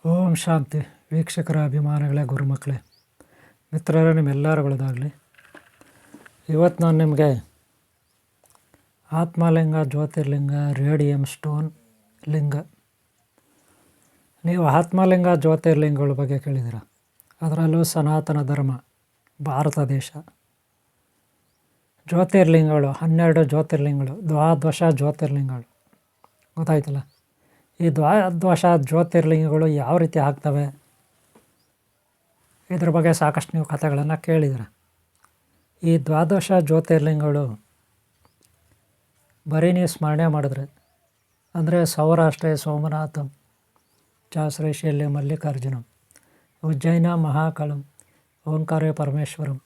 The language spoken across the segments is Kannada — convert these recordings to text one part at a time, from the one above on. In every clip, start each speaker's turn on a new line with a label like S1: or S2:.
S1: ಓಂ ಶಾಂತಿ. ವೀಕ್ಷಕರ ಅಭಿಮಾನಿಗಳೇ, ಗುರುಮಕ್ಕಳೇ, ಮಿತ್ರರೇ, ನಿಮ್ಮೆಲ್ಲರೂ ಒಳ್ಳೆಯದಾಗಲಿ. ಇವತ್ತು ನಾನು ನಿಮಗೆ ಆತ್ಮಲಿಂಗ, ಜ್ಯೋತಿರ್ಲಿಂಗ, ರೇಡಿಯಂ ಸ್ಟೋನ್ ಲಿಂಗ, ನೀವು ಆತ್ಮಲಿಂಗ ಜ್ಯೋತಿರ್ಲಿಂಗಗಳ ಬಗ್ಗೆ ಕೇಳಿದ್ದೀರ. ಅದರಲ್ಲೂ ಸನಾತನ ಧರ್ಮ, ಭಾರತ ದೇಶ, ಜ್ಯೋತಿರ್ಲಿಂಗಗಳು 12 ಜ್ಯೋತಿರ್ಲಿಂಗಗಳು, ದ್ವಾದಶ ಜ್ಯೋತಿರ್ಲಿಂಗಗಳು. ಗೊತ್ತಾಯ್ತಲ್ಲ, ಈ ದ್ವಾದಶ ಜ್ಯೋತಿರ್ಲಿಂಗಗಳು ಯಾವ ರೀತಿ ಆಗ್ತವೆ, ಇದ್ರ ಬಗ್ಗೆ ಸಾಕಷ್ಟು ನೀವು ಕಥೆಗಳನ್ನು ಕೇಳಿದ್ದೀರ. ಈ ದ್ವಾದಶ ಜ್ಯೋತಿರ್ಲಿಂಗಗಳು ಬರೀ ನೀವು ಸ್ಮರಣೆ ಮಾಡಿದ್ರೆ, ಅಂದರೆ ಸೌರಾಷ್ಟ್ರೇ ಸೋಮನಾಥಂ ಚ ಶ್ರೀಶೈಲ್ಯ ಮಲ್ಲಿಕಾರ್ಜುನಂ, ಉಜ್ಜೈನ ಮಹಾಕಾಳಂ, ಓಂಕಾರೇ ಪರಮೇಶ್ವರಂ,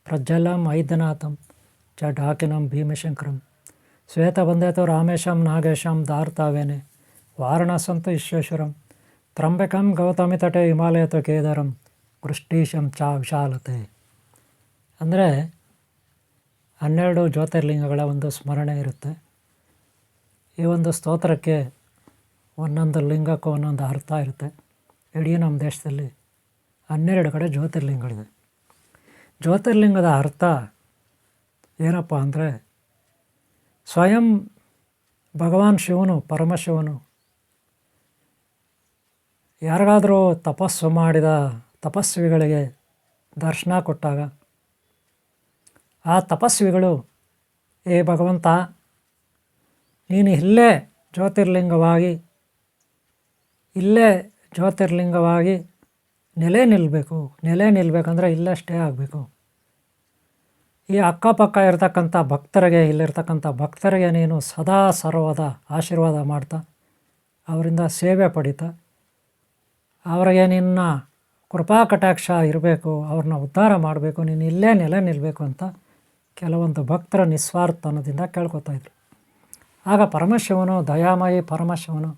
S1: ಪ್ರಜ್ವಲಂ ಐದ್ಯನಾಥಂ ಚ ಡಾಕಿನಂ ಭೀಮಶಂಕರಂ, ಶ್ವೇತಬಂಧೇತು ರಾಮೇಶಂ ನಾಗೇಶಂ ದಾರ್ತಾವೇನೆ, ವಾರಣಾಸಂತು ವಿಶ್ವೇಶ್ವರಂ, ತ್ರಂಬಕಂ ಗೌತಮಿ ತಟೆ ಹಿಮಾಲಯತ ಕೇದಾರಂ, ವೃಷ್ಟೀಶಂ ಚ ವಿಶಾಲತೆ. ಅಂದರೆ 12 ಜ್ಯೋತಿರ್ಲಿಂಗಗಳ ಒಂದು ಸ್ಮರಣೆ ಇರುತ್ತೆ. ಈ ಒಂದು ಸ್ತೋತ್ರಕ್ಕೆ ಒಂದೊಂದು ಲಿಂಗಕ್ಕೂ ಒಂದೊಂದು ಅರ್ಥ ಇರುತ್ತೆ. ಇಡೀ ನಮ್ಮ ದೇಶದಲ್ಲಿ 12 ಕಡೆ ಜ್ಯೋತಿರ್ಲಿಂಗಗಳಿದೆ. ಜ್ಯೋತಿರ್ಲಿಂಗದ ಅರ್ಥ ಏನಪ್ಪ ಅಂದರೆ, ಸ್ವಯಂ ಭಗವಾನ್ ಶಿವನು, ಪರಮಶಿವನು ಯಾರಿಗಾದರೂ ತಪಸ್ಸು ಮಾಡಿದ ತಪಸ್ವಿಗಳಿಗೆ ದರ್ಶನ ಕೊಟ್ಟಾಗ ಆ ತಪಸ್ವಿಗಳು, ಏ ಭಗವಂತ, ನೀನು ಇಲ್ಲೇ ಜ್ಯೋತಿರ್ಲಿಂಗವಾಗಿ ನೆಲೆ ನಿಲ್ಲಬೇಕಂದ್ರೆ ಇಲ್ಲೇ ಸ್ಟೇ ಆಗಬೇಕು. ಈ ಅಕ್ಕಪಕ್ಕ ಇರ್ತಕ್ಕಂಥ ಭಕ್ತರಿಗೆ, ಇಲ್ಲಿರ್ತಕ್ಕಂಥ ಭಕ್ತರಿಗೆ ನೀನು ಸದಾ ಸರ್ವದ ಆಶೀರ್ವಾದ ಮಾಡ್ತಾ, ಅವರಿಂದ ಸೇವೆ ಪಡಿತಾ, ಅವರಿಗೆ ನಿನ್ನ ಕೃಪಾ ಕಟಾಕ್ಷ ಇರಬೇಕು, ಅವ್ರನ್ನ ಉದ್ಧಾರ ಮಾಡಬೇಕು, ನೀನು ಇಲ್ಲೇ ನೆಲೆ ನಿಲ್ಲಬೇಕು ಅಂತ ಕೆಲವೊಂದು ಭಕ್ತರ ನಿಸ್ವಾರ್ಥನದಿಂದ ಕೇಳ್ಕೊತಾಯಿದ್ರು. ಆಗ ಪರಮಶಿವನು, ದಯಾಮಯಿ ಪರಮಶಿವನು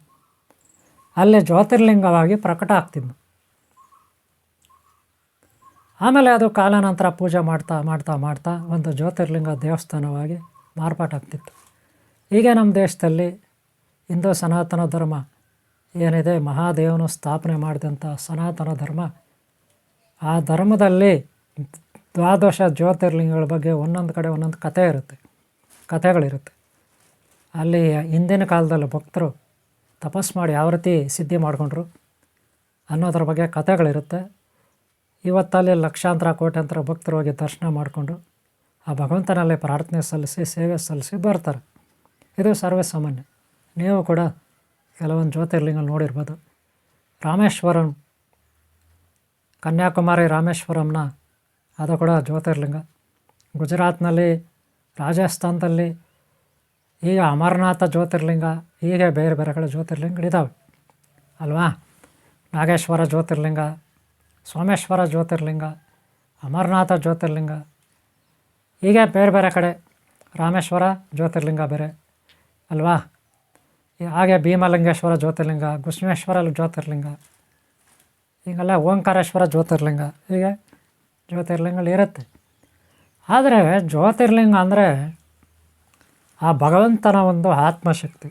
S1: ಅಲ್ಲೇ ಜ್ಯೋತಿರ್ಲಿಂಗವಾಗಿ ಪ್ರಕಟ ಆಗ್ತಿದ್ನು. ಆಮೇಲೆ ಅದು ಕಾಲಾನಂತರ ಪೂಜೆ ಮಾಡ್ತಾ ಒಂದು ಜ್ಯೋತಿರ್ಲಿಂಗ ದೇವಸ್ಥಾನವಾಗಿ ಮಾರ್ಪಾಟಾಗ್ತಿತ್ತು. ಹೀಗೆ ನಮ್ಮ ದೇಶದಲ್ಲಿ ಹಿಂದೂ ಸನಾತನ ಧರ್ಮ ಏನಿದೆ, ಮಹಾದೇವನು ಸ್ಥಾಪನೆ ಮಾಡಿದಂಥ ಸನಾತನ ಧರ್ಮ, ಆ ಧರ್ಮದಲ್ಲಿ ದ್ವಾದಶ ಜ್ಯೋತಿರ್ಲಿಂಗಗಳ ಬಗ್ಗೆ ಒಂದೊಂದು ಕಡೆ ಒಂದೊಂದು ಕಥೆಗಳಿರುತ್ತೆ. ಅಲ್ಲಿ ಹಿಂದಿನ ಕಾಲದಲ್ಲಿ ಭಕ್ತರು ತಪಸ್ಸು ಮಾಡಿ ಯಾವ ರೀತಿ ಸಿದ್ಧಿ ಮಾಡಿಕೊಂಡ್ರು ಅನ್ನೋದ್ರ ಬಗ್ಗೆ ಕಥೆಗಳಿರುತ್ತೆ. ಇವತ್ತಲ್ಲಿ ಲಕ್ಷಾಂತರ ಕೋಟ್ಯಾಂತರ ಭಕ್ತರು ಹೋಗಿ ದರ್ಶನ ಮಾಡಿಕೊಂಡು ಆ ಭಗವಂತನಲ್ಲಿ ಪ್ರಾರ್ಥನೆ ಸಲ್ಲಿಸಿ, ಸೇವೆ ಸಲ್ಲಿಸಿ ಬರ್ತಾರೆ. ಇದು ಸರ್ವೇ ಸಾಮಾನ್ಯ. ನೀವು ಕೂಡ ಕೆಲವೊಂದು ಜ್ಯೋತಿರ್ಲಿಂಗ ನೋಡಿರ್ಬೋದು. ರಾಮೇಶ್ವರಂ, ಕನ್ಯಾಕುಮಾರಿ ರಾಮೇಶ್ವರಂನ, ಅದು ಕೂಡ ಜ್ಯೋತಿರ್ಲಿಂಗ. ಗುಜರಾತ್ನಲ್ಲಿ, ರಾಜಸ್ಥಾನದಲ್ಲಿ, ಈಗ ಅಮರನಾಥ ಜ್ಯೋತಿರ್ಲಿಂಗ, ಹೀಗೆ ಬೇರೆ ಬೇರೆ ಕಡೆ ಜ್ಯೋತಿರ್ಲಿಂಗಗಳಿದ್ದಾವೆ ಅಲ್ವಾ. ನಾಗೇಶ್ವರ ಜ್ಯೋತಿರ್ಲಿಂಗ, ಸೋಮೇಶ್ವರ ಜ್ಯೋತಿರ್ಲಿಂಗ, ಅಮರನಾಥ ಜ್ಯೋತಿರ್ಲಿಂಗ, ಹೀಗೆ ಬೇರೆ ಬೇರೆ ಕಡೆ. ರಾಮೇಶ್ವರ ಜ್ಯೋತಿರ್ಲಿಂಗ ಬೇರೆ ಅಲ್ವಾ. ಹಾಗೆ ಭೀಮಲಿಂಗೇಶ್ವರ ಜ್ಯೋತಿರ್ಲಿಂಗ, ಕುಸುಮೇಶ್ವರ ಜ್ಯೋತಿರ್ಲಿಂಗ, ಹೀಗೆಲ್ಲ ಓಂಕಾರೇಶ್ವರ ಜ್ಯೋತಿರ್ಲಿಂಗ, ಹೀಗೆ ಜ್ಯೋತಿರ್ಲಿಂಗಗಳು ಇರುತ್ತೆ. ಆದರೆ ಜ್ಯೋತಿರ್ಲಿಂಗ ಅಂದರೆ ಆ ಭಗವಂತನ ಒಂದು ಆತ್ಮಶಕ್ತಿ,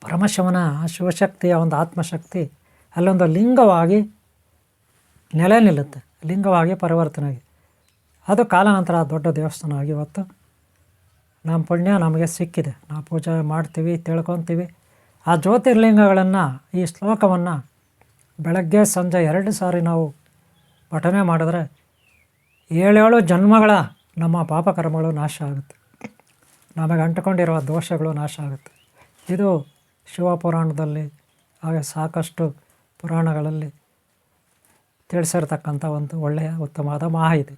S1: ಪರಮಶಿವನ ಶಿವಶಕ್ತಿಯ ಒಂದು ಆತ್ಮಶಕ್ತಿ ಅಲ್ಲೊಂದು ಲಿಂಗವಾಗಿ ನೆಲೆ ನಿಲ್ಲುತ್ತೆ, ಲಿಂಗವಾಗಿ ಪರಿವರ್ತನೆ ಆಗಿ. ಅದು ಕಾಲಾನಂತರ ದೊಡ್ಡ ದೇವಸ್ಥಾನ ಆಗಿ ಇವತ್ತು ನಮ್ಮ ಪುಣ್ಯ ನಮಗೆ ಸಿಕ್ಕಿದೆ. ನಾವು ಪೂಜೆ ಮಾಡ್ತೀವಿ, ತಿಳ್ಕೊತೀವಿ. ಆ ಜ್ಯೋತಿರ್ಲಿಂಗಗಳನ್ನು, ಈ ಶ್ಲೋಕವನ್ನು ಬೆಳಗ್ಗೆ ಸಂಜೆ 2 ಸಾರಿ ನಾವು ಪಠನೆ ಮಾಡಿದ್ರೆ 7 ಜನ್ಮಗಳ ನಮ್ಮ ಪಾಪಕರ್ಮಗಳು ನಾಶ ಆಗುತ್ತೆ, ನಮಗೆ ಅಂಟಿಕೊಂಡಿರುವ ದೋಷಗಳು ನಾಶ ಆಗುತ್ತೆ. ಇದು ಶಿವಪುರಾಣದಲ್ಲಿ, ಹಾಗೆ ಸಾಕಷ್ಟು ಪುರಾಣಗಳಲ್ಲಿ ತಿಳಿಸಿರ್ತಕ್ಕಂಥ ಒಂದು ಒಳ್ಳೆಯ ಉತ್ತಮವಾದ ಮಾಹಿತಿ.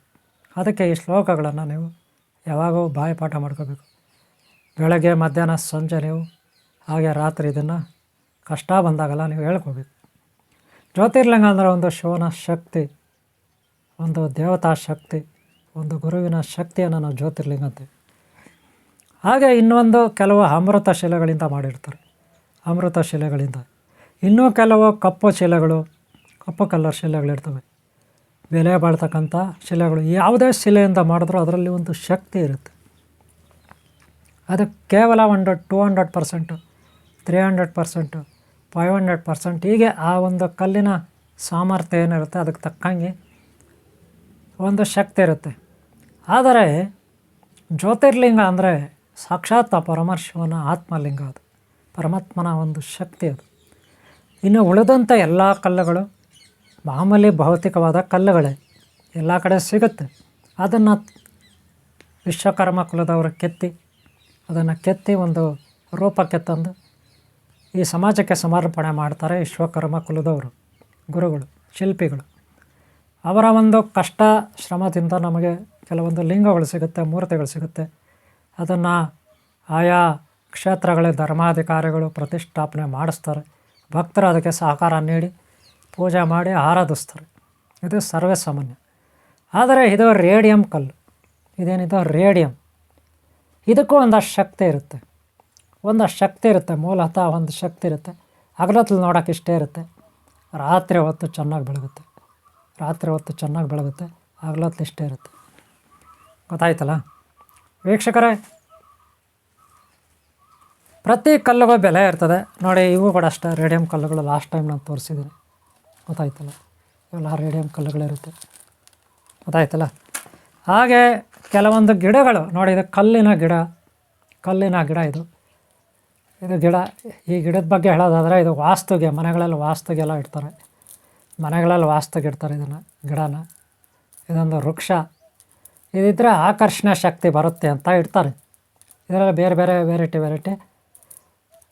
S1: ಅದಕ್ಕೆ ಈ ಶ್ಲೋಕಗಳನ್ನು ನೀವು ಯಾವಾಗೂ ಬಾಯಿಪಾಠ ಮಾಡ್ಕೋಬೇಕು. ಬೆಳಗ್ಗೆ, ಮಧ್ಯಾಹ್ನ, ಸಂಜೆ ನೀವು, ಹಾಗೆ ರಾತ್ರಿ ಇದನ್ನು ಕಷ್ಟ ಬಂದಾಗಲ್ಲ ನೀವು ಹೇಳ್ಕೋಬೇಕು. ಜ್ಯೋತಿರ್ಲಿಂಗ ಅಂದರೆ ಒಂದು ಶಿವನ ಶಕ್ತಿ, ಒಂದು ದೇವತಾ ಶಕ್ತಿ, ಒಂದು ಗುರುವಿನ ಶಕ್ತಿಯನ್ನು ನಾವು ಜ್ಯೋತಿರ್ಲಿಂಗ ಅಂತೀವಿ. ಹಾಗೆ ಇನ್ನೊಂದು ಕೆಲವು ಅಮೃತ ಶಿಲೆಗಳಿಂದ ಮಾಡಿರ್ತಾರೆ, ಅಮೃತ ಶಿಲೆಗಳಿಂದ. ಇನ್ನೂ ಕೆಲವು ಕಪ್ಪು ಕಲ್ಲರ್ ಶಿಲೆಗಳಿರ್ತವೆ, ಬೆಲೆ ಬಾಳ್ತಕ್ಕಂಥ ಶಿಲೆಗಳು. ಯಾವುದೇ ಶಿಲೆಯಿಂದ ಮಾಡಿದ್ರೂ ಅದರಲ್ಲಿ ಒಂದು ಶಕ್ತಿ ಇರುತ್ತೆ. ಅದು ಕೇವಲ 200%, 300%, 500%. ಹೀಗೆ ಆ ಒಂದು ಕಲ್ಲಿನ ಸಾಮರ್ಥ್ಯ ಏನಿರುತ್ತೆ ಅದಕ್ಕೆ ತಕ್ಕಂಗೆ ಒಂದು ಶಕ್ತಿ ಇರುತ್ತೆ. ಆದರೆ ಜ್ಯೋತಿರ್ಲಿಂಗ ಅಂದರೆ ಸಾಕ್ಷಾತ್ ಪರಮಶಿವನ ಆತ್ಮಲಿಂಗ, ಅದು ಪರಮಾತ್ಮನ ಒಂದು ಶಕ್ತಿ ಅದು. ಇನ್ನು ಉಳಿದಂಥ ಎಲ್ಲ ಕಲ್ಲುಗಳು ಮಾಮೂಲಿ ಭೌತಿಕವಾದ ಕಲ್ಲುಗಳೇ, ಎಲ್ಲ ಕಡೆ ಸಿಗುತ್ತೆ. ಅದನ್ನು ವಿಶ್ವಕರ್ಮ ಕುಲದವರು ಅದನ್ನು ಕೆತ್ತಿ ಒಂದು ರೂಪಕ್ಕೆ ತಂದು ಈ ಸಮಾಜಕ್ಕೆ ಸಮರ್ಪಣೆ ಮಾಡ್ತಾರೆ ವಿಶ್ವಕರ್ಮ ಕುಲದವರು, ಗುರುಗಳು, ಶಿಲ್ಪಿಗಳು. ಅವರ ಒಂದು ಕಷ್ಟ ಶ್ರಮದಿಂದ ನಮಗೆ ಕೆಲವೊಂದು ಲಿಂಗಗಳು ಸಿಗುತ್ತೆ, ಮೂರ್ತಿಗಳು ಸಿಗುತ್ತೆ. ಅದನ್ನು ಆಯಾ ಕ್ಷೇತ್ರಗಳ ಧರ್ಮಾಧಿಕಾರಿಗಳು ಪ್ರತಿಷ್ಠಾಪನೆ ಮಾಡಿಸ್ತಾರೆ. ಭಕ್ತರು ಅದಕ್ಕೆ ಸಹಕಾರ ನೀಡಿ ಪೂಜೆ ಮಾಡಿ ಆರಾಧಿಸ್ತಾರೆ. ಇದು ಸರ್ವೇ ಸಾಮಾನ್ಯ. ಆದರೆ ಇದು ರೇಡಿಯಂ ಕಲ್ಲು, ಇದೇನಿದು ರೇಡಿಯಂ. ಇದಕ್ಕೂ ಒಂದಷ್ಟು ಶಕ್ತಿ ಇರುತ್ತೆ, ಮೂಲತಃ ಒಂದು ಶಕ್ತಿ ಇರುತ್ತೆ. ಹಗಲೊತ್ತಲ್ಲಿ ನೋಡೋಕೆ ಇಷ್ಟೇ ಇರುತ್ತೆ, ರಾತ್ರಿ ಹೊತ್ತು ಚೆನ್ನಾಗಿ ಬೆಳಗುತ್ತೆ, ಹಗಲೊತ್ತಲ್ಲಿ ಇಷ್ಟೇ ಇರುತ್ತೆ. ಗೊತ್ತಾಯ್ತಲ್ಲ ವೀಕ್ಷಕರೇ? ಪ್ರತಿ ಕಲ್ಲುಗೂ ಬೆಲೆ ಇರ್ತದೆ ನೋಡಿ. ಇವು ಕೂಡ ಅಷ್ಟೇ ರೇಡಿಯಂ ಕಲ್ಲುಗಳು. ಲಾಸ್ಟ್ ಟೈಮ್ ನಾನು ತೋರಿಸಿದ್ದೀನಿ, ಗೊತ್ತಾಯ್ತಲ್ಲ? ಇವೆಲ್ಲ ರೇಡಿಯಂ ಕಲ್ಲುಗಳಿರುತ್ತೆ, ಗೊತ್ತಾಯ್ತಲ್ಲ? ಹಾಗೆ ಕೆಲವೊಂದು ಗಿಡಗಳು ನೋಡಿ, ಇದು ಕಲ್ಲಿನ ಗಿಡ ಇದು ಗಿಡ. ಈ ಗಿಡದ ಬಗ್ಗೆ ಹೇಳೋದಾದರೆ ಇದು ಮನೆಗಳಲ್ಲಿ ವಾಸ್ತುಗೆಲ್ಲ ಇಡ್ತಾರೆ, ಇದನ್ನು ಗಿಡನ. ಇದೊಂದು ವೃಕ್ಷ. ಇದಿದ್ದರೆ ಆಕರ್ಷಣೆ ಶಕ್ತಿ ಬರುತ್ತೆ ಅಂತ ಇಡ್ತಾರೆ. ಇದರಲ್ಲಿ ಬೇರೆ ಬೇರೆ ವೆರೈಟಿ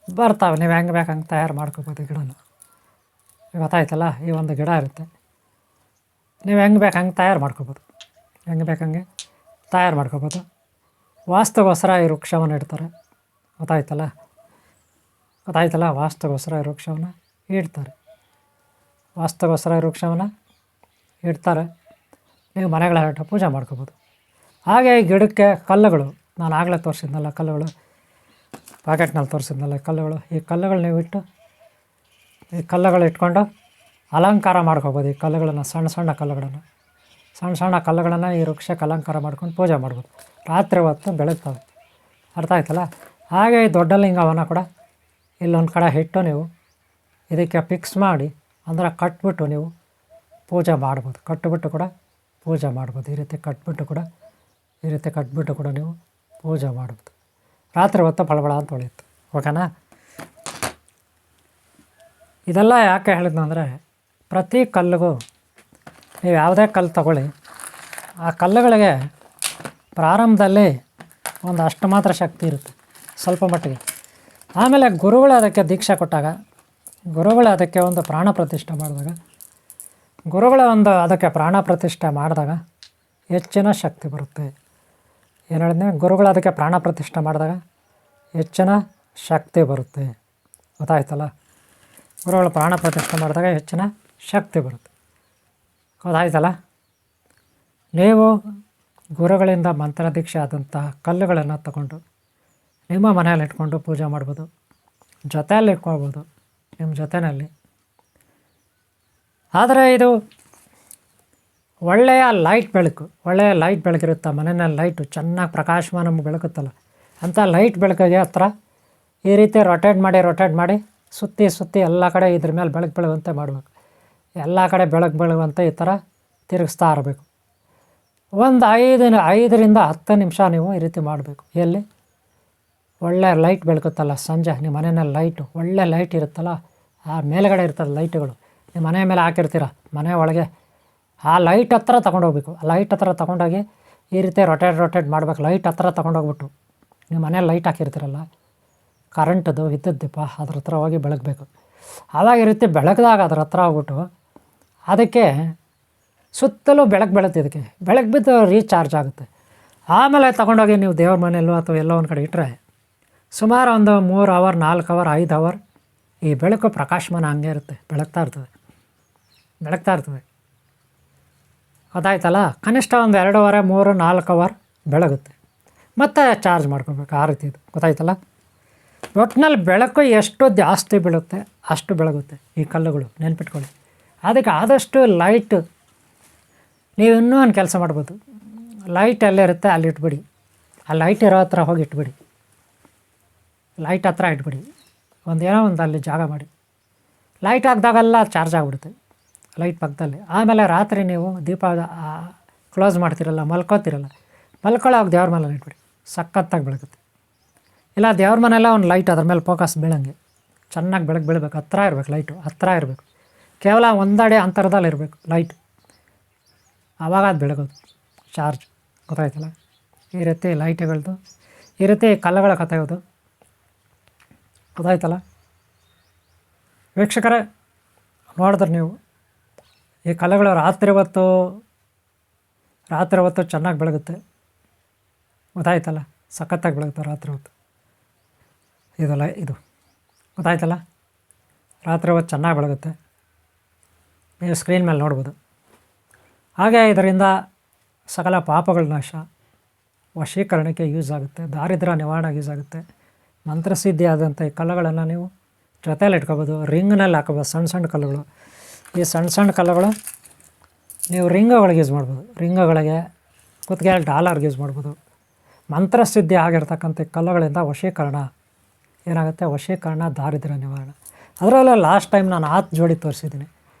S1: ಬರ್ತಾವೆ. ನೀವು ಹೆಂಗೆ ಬೇಕು ಹಂಗೆ ತಯಾರು ಮಾಡ್ಕೋಬೋದು ಗಿಡನ, ಗೊತ್ತಾಯ್ತಲ್ಲ? ಈ ಒಂದು ಗಿಡ ಇರುತ್ತೆ, ನೀವು ಹೆಂಗೆ ಬೇಕು ಹಂಗೆ ತಯಾರು ಮಾಡ್ಕೋಬೋದು. ವಾಸ್ತುಗೋಸ್ಕರ ಈ ವೃಕ್ಷವನ್ನು ಇಡ್ತಾರೆ, ಗೊತ್ತಾಯ್ತಲ್ಲ? ವಾಸ್ತುಗೋಸ್ಕರ ಈ ವೃಕ್ಷವನ್ನು ಇಡ್ತಾರೆ. ನೀವು ಮನೆಗಳ ಪೂಜೆ ಮಾಡ್ಕೋಬೋದು. ಹಾಗೆ ಈ ಗಿಡಕ್ಕೆ ಕಲ್ಲುಗಳು, ನಾನು ಆಗಲೇ ತೋರಿಸಿದ್ನಲ್ಲ ಕಲ್ಲುಗಳು, ಪ್ಯಾಕೆಟ್ನಲ್ಲಿ ತೋರಿಸಿದ್ನಲ್ಲ ಕಲ್ಲುಗಳು. ಈ ಕಲ್ಲುಗಳು ನೀವು ಇಟ್ಕೊಂಡು ಅಲಂಕಾರ ಮಾಡ್ಕೋಬೋದು. ಈ ಕಲ್ಲುಗಳನ್ನು ಸಣ್ಣ ಕಲ್ಲುಗಳನ್ನು ಈ ವೃಕ್ಷಕ್ಕೆ ಅಲಂಕಾರ ಮಾಡ್ಕೊಂಡು ಪೂಜೆ ಮಾಡ್ಬೋದು. ರಾತ್ರಿ ಹೊತ್ತು ಬೆಳಗ್ತವೆ, ಅರ್ಥ ಆಯ್ತಲ್ಲ? ಹಾಗೆ ಈ ದೊಡ್ಡ ಲಿಂಗವನ್ನು ಕೂಡ ಇಲ್ಲೊಂದು ಕಡೆ ಇಟ್ಟು ನೀವು ಇದಕ್ಕೆ ಫಿಕ್ಸ್ ಮಾಡಿ, ಅಂದರೆ ಕಟ್ಬಿಟ್ಟು ನೀವು ಪೂಜೆ ಮಾಡ್ಬೋದು. ಈ ರೀತಿ ಕಟ್ಬಿಟ್ಟು ಕೂಡ ನೀವು ಪೂಜೆ ಮಾಡ್ಬೋದು. ರಾತ್ರಿ ಹೊತ್ತು ಫಳಫಳ ಅಂತ ಹೊಳೆಯುತ್ತೆ, ಓಕೆನಾ? ಇದೆಲ್ಲ ಯಾಕೆ ಹೇಳಿದ್ನಂದರೆ, ಪ್ರತಿ ಕಲ್ಲಿಗೂ ನೀವು ಯಾವುದೇ ಕಲ್ಲು ತಗೊಳ್ಳಿ, ಆ ಕಲ್ಲುಗಳಿಗೆ ಪ್ರಾರಂಭದಲ್ಲಿ ಒಂದು ಅಷ್ಟು ಮಾತ್ರ ಶಕ್ತಿ ಇರುತ್ತೆ, ಸ್ವಲ್ಪ ಮಟ್ಟಿಗೆ. ಆಮೇಲೆ ಗುರುಗಳು ಅದಕ್ಕೆ ದೀಕ್ಷೆ ಕೊಟ್ಟಾಗ, ಗುರುಗಳು ಅದಕ್ಕೆ ಒಂದು ಪ್ರಾಣ ಪ್ರತಿಷ್ಠೆ ಮಾಡಿದಾಗ ಹೆಚ್ಚಿನ ಶಕ್ತಿ ಬರುತ್ತೆ. ಏನು ಹೇಳಿದ್ನೆ? ಗುರುಗಳು ಅದಕ್ಕೆ ಪ್ರಾಣ ಪ್ರತಿಷ್ಠೆ ಮಾಡಿದಾಗ ಹೆಚ್ಚಿನ ಶಕ್ತಿ ಬರುತ್ತೆ, ಗೊತ್ತಾಯ್ತಲ್ಲ? ಗುರುಗಳು ಪ್ರಾಣ ಪ್ರತಿಷ್ಠೆ ಮಾಡಿದಾಗ ಹೆಚ್ಚಿನ ಶಕ್ತಿ ಬರುತ್ತೆ, ಗೊತ್ತಾಯ್ತಲ್ಲ? ನೀವು ಗುರುಗಳಿಂದ ಮಂತ್ರ ದೀಕ್ಷೆ ಆದಂತಹ ಕಲ್ಲುಗಳನ್ನು ತಗೊಂಡು ನಿಮ್ಮ ಮನೆಯಲ್ಲಿ ಇಟ್ಕೊಂಡು ಪೂಜೆ ಮಾಡ್ಬೋದು, ಜೊತೆಯಲ್ಲಿ ಇಟ್ಕೊಳ್ಬೋದು ನಿಮ್ಮ ಜೊತೆಯಲ್ಲಿ. ಆದರೆ ಇದು ಒಳ್ಳೆಯ ಲೈಟ್ ಬೆಳಕಿರುತ್ತೆ ಮನೆಯಲ್ಲಿ. ಲೈಟು ಚೆನ್ನಾಗಿ ಪ್ರಕಾಶಮಾನ ಬೆಳಕುತ್ತಲ್ಲ, ಅಂಥ ಲೈಟ್ ಬೆಳಕಿಗೆ ಹತ್ರ ಈ ರೀತಿ ರೊಟೇಟ್ ಮಾಡಿ ಸುತ್ತಿ ಎಲ್ಲ ಕಡೆ ಇದ್ರ ಮೇಲೆ ಬೆಳಗುವಂತೆ ಮಾಡಬೇಕು. ಎಲ್ಲ ಕಡೆ ಬೆಳಗುವಂತೆ ಈ ಥರ ತಿರುಗಿಸ್ತಾ ಇರಬೇಕು. ಒಂದು 5ರಿಂದ 10 ನಿಮಿಷ ನೀವು ಈ ರೀತಿ ಮಾಡಬೇಕು. ಎಲ್ಲಿ ಒಳ್ಳೆ ಲೈಟ್ ಬೆಳಕುತ್ತಲ್ಲ ಸಂಜೆ, ನಿಮ್ಮ ಮನೆಯಲ್ಲಿ ಲೈಟು ಒಳ್ಳೆ ಲೈಟ್ ಇರುತ್ತಲ್ಲ, ಆ ಮೇಲ್ಗಡೆ ಇರ್ತದೆ ಲೈಟುಗಳು, ನಿಮ್ಮ ಮನೆ ಮೇಲೆ ಹಾಕಿರ್ತೀರ, ಮನೆ ಒಳಗೆ ಆ ಲೈಟ್ ಹತ್ರ ತೊಗೊಂಡೋಗ್ಬೇಕು. ಆ ಲೈಟ್ ಹತ್ರ ತೊಗೊಂಡೋಗಿ ಈ ರೀತಿ ರೊಟೇಟ್ ಮಾಡಬೇಕು. ಲೈಟ್ ಹತ್ರ ತೊಗೊಂಡೋಗ್ಬಿಟ್ಟು ನಿಮ್ಮ ಮನೇಲಿ ಲೈಟ್ ಹಾಕಿರ್ತೀರಲ್ಲ, ಕರೆಂಟದು ವಿದ್ಯುತ್ ದೀಪ, ಅದ್ರ ಹತ್ರ ಹೋಗಿ ಬೆಳಗಬೇಕು. ಆವಾಗ ಈ ರೀತಿ ಬೆಳಗ್ದಾಗ ಅದ್ರ ಹತ್ರ ಹೋಗ್ಬಿಟ್ಟು ಅದಕ್ಕೆ ಸುತ್ತಲೂ ಇದಕ್ಕೆ ಬೆಳಕು ಬಿದ್ದು ರೀಚಾರ್ಜ್ ಆಗುತ್ತೆ. ಆಮೇಲೆ ತೊಗೊಂಡೋಗಿ ನೀವು ದೇವ್ರ ಮನೆಯಲ್ಲೋ ಅಥವಾ ಎಲ್ಲೋ ಒಂದು ಕಡೆ ಇಟ್ಟರೆ ಸುಮಾರು ಒಂದು 3 ಅವರ್ 4 ಅವರ್ 5 ಅವರ್ ಈ ಬೆಳಕು ಪ್ರಕಾಶಮಾನ ಹಂಗೆ ಇರುತ್ತೆ, ಬೆಳಗ್ತಾ ಇರ್ತದೆ. ಗೊತ್ತಾಯ್ತಲ್ಲ? ಕನಿಷ್ಠ ಒಂದು 2 ಅವರ್ 3 4 ಅವರ್ ಬೆಳಗುತ್ತೆ, ಮತ್ತೆ ಚಾರ್ಜ್ ಮಾಡ್ಕೊಬೇಕು. ಆ ರೀತಿ ಇದು, ಗೊತ್ತಾಯ್ತಲ್ಲ? ಒಟ್ಟಿನಲ್ಲಿ ಬೆಳಕು ಎಷ್ಟು ಜಾಸ್ತಿ ಬೀಳುತ್ತೆ ಅಷ್ಟು ಬೆಳಗುತ್ತೆ ಈ ಕಲ್ಲುಗಳು, ನೆನ್ಪಿಟ್ಕೊಳ್ಳಿ. ಅದಕ್ಕೆ ಆದಷ್ಟು ಲೈಟ್ ನೀವು ಇನ್ನೂ ಒಂದು ಕೆಲಸ ಮಾಡ್ಬೋದು. ಲೈಟ್ ಎಲ್ಲಿರುತ್ತೆ ಅಲ್ಲಿ ಇಟ್ಬಿಡಿ, ಆ ಲೈಟ್ ಇರೋ ಹತ್ರ ಹೋಗಿ ಇಟ್ಬಿಡಿ, ಲೈಟ್ ಹತ್ರ ಇಟ್ಬಿಡಿ. ಏನೋ ಒಂದು ಅಲ್ಲಿ ಜಾಗ ಮಾಡಿ, ಲೈಟ್ ಹಾಕಿದಾಗೆಲ್ಲ ಚಾರ್ಜ್ ಆಗಿಬಿಡುತ್ತೆ ಲೈಟ್ ಪಕ್ಕದಲ್ಲಿ. ಆಮೇಲೆ ರಾತ್ರಿ ನೀವು ದೀಪ ಕ್ಲೋಸ್ ಮಾಡ್ತಿರಲ್ಲ, ಮಲ್ಕೋತಿರಲ್ಲ, ಮಲ್ಕೊಳ್ಳೋವಾಗ ದೇವ್ರ ಮೇಲೆ ಇಟ್ಬಿಡಿ, ಸಖತ್ತಾಗಿ ಬೆಳಗುತ್ತೆ. ಇಲ್ಲ ದೇವ್ರ ಮನೆಯಲ್ಲ ಒಂದು ಲೈಟ್ ಅದ್ರ ಮೇಲೆ ಫೋಕಸ್ ಬೀಳಂಗೆ ಚೆನ್ನಾಗಿ ಬೀಳಬೇಕು, ಹತ್ತಿರ ಇರಬೇಕು, ಲೈಟು ಹತ್ತಿರ ಇರಬೇಕು, ಕೇವಲ ಒಂದಡಿ ಅಂತರದಲ್ಲಿ ಇರಬೇಕು ಲೈಟ್, ಆವಾಗ ಅದು ಬೆಳಗೋದು ಚಾರ್ಜ್. ಗೊತ್ತಾಯ್ತಲ್ಲ? ಈ ರೀತಿ ಲೈಟ್ಗಳದ್ದು, ಈ ರೀತಿ ಕಲ್ಲುಗಳ ಕಥೆಯೋದು. ಗೊತ್ತಾಯ್ತಲ್ಲ ವೀಕ್ಷಕರೇ? ನೋಡಿದ್ರೆ ನೀವು ಈ ಕಲ್ಲುಗಳು ರಾತ್ರಿ ಹೊತ್ತು ಚೆನ್ನಾಗಿ ಬೆಳಗುತ್ತೆ. ಗೊತ್ತಾಯ್ತಲ್ಲ? ಸಖತ್ತಾಗಿ ಬೆಳಗುತ್ತೆ ರಾತ್ರಿ ಹೊತ್ತು. ಇದು ಗೊತ್ತಾಯ್ತಲ್ಲ? ರಾತ್ರಿ ಹೊತ್ತು ಚೆನ್ನಾಗಿ ಬೆಳಗುತ್ತೆ, ನೀವು ಸ್ಕ್ರೀನ್ ಮೇಲೆ ನೋಡ್ಬೋದು. ಹಾಗೆ ಇದರಿಂದ ಸಕಲ ಪಾಪಗಳ ನಾಶ, ವಶೀಕರಣಕ್ಕೆ ಯೂಸ್ ಆಗುತ್ತೆ, ದಾರಿದ್ರ್ಯ ನಿವಾರಣೆಗೆ ಯೂಸ್ ಆಗುತ್ತೆ. ಮಂತ್ರಸಿದ್ಧಿ ಆದಂಥ ಈ ಕಲ್ಲುಗಳನ್ನು ನೀವು ಜೊತೆಯಲ್ಲಿ ಇಟ್ಕೋಬೋದು, ರಿಂಗ್ನಲ್ಲಿ ಹಾಕೋಬೋದು. ಸಣ್ಣ ಸಣ್ಣ ಕಲ್ಲುಗಳು, ಈ ಸಣ್ಣ ಸಣ್ಣ ಕಲ್ಲುಗಳು ನೀವು ರಿಂಗುಗಳಿಗೆ ಯೂಸ್ ಮಾಡ್ಬೋದು, ರಿಂಗುಗಳಿಗೆ, ಕುತ್ತಿಗೆಯಲ್ಲಿ ಡಾಲರ್ಗೆ ಯೂಸ್ ಮಾಡ್ಬೋದು. ಮಂತ್ರಸಿದ್ಧಿ ಆಗಿರ್ತಕ್ಕಂಥ ಕಲ್ಲುಗಳಿಂದ ವಶೀಕರಣ ಏನಾಗುತ್ತೆ, ವಶೀಕರಣ, ದಾರಿದ್ರ್ಯ ನಿವಾರಣೆ. ಅದರಲ್ಲೇ ಲಾಸ್ಟ್ ಟೈಮ್ ನಾನು ಹಾತ್ ಜೋಡಿ ತೋರಿಸಿದ್ದೀನಿ.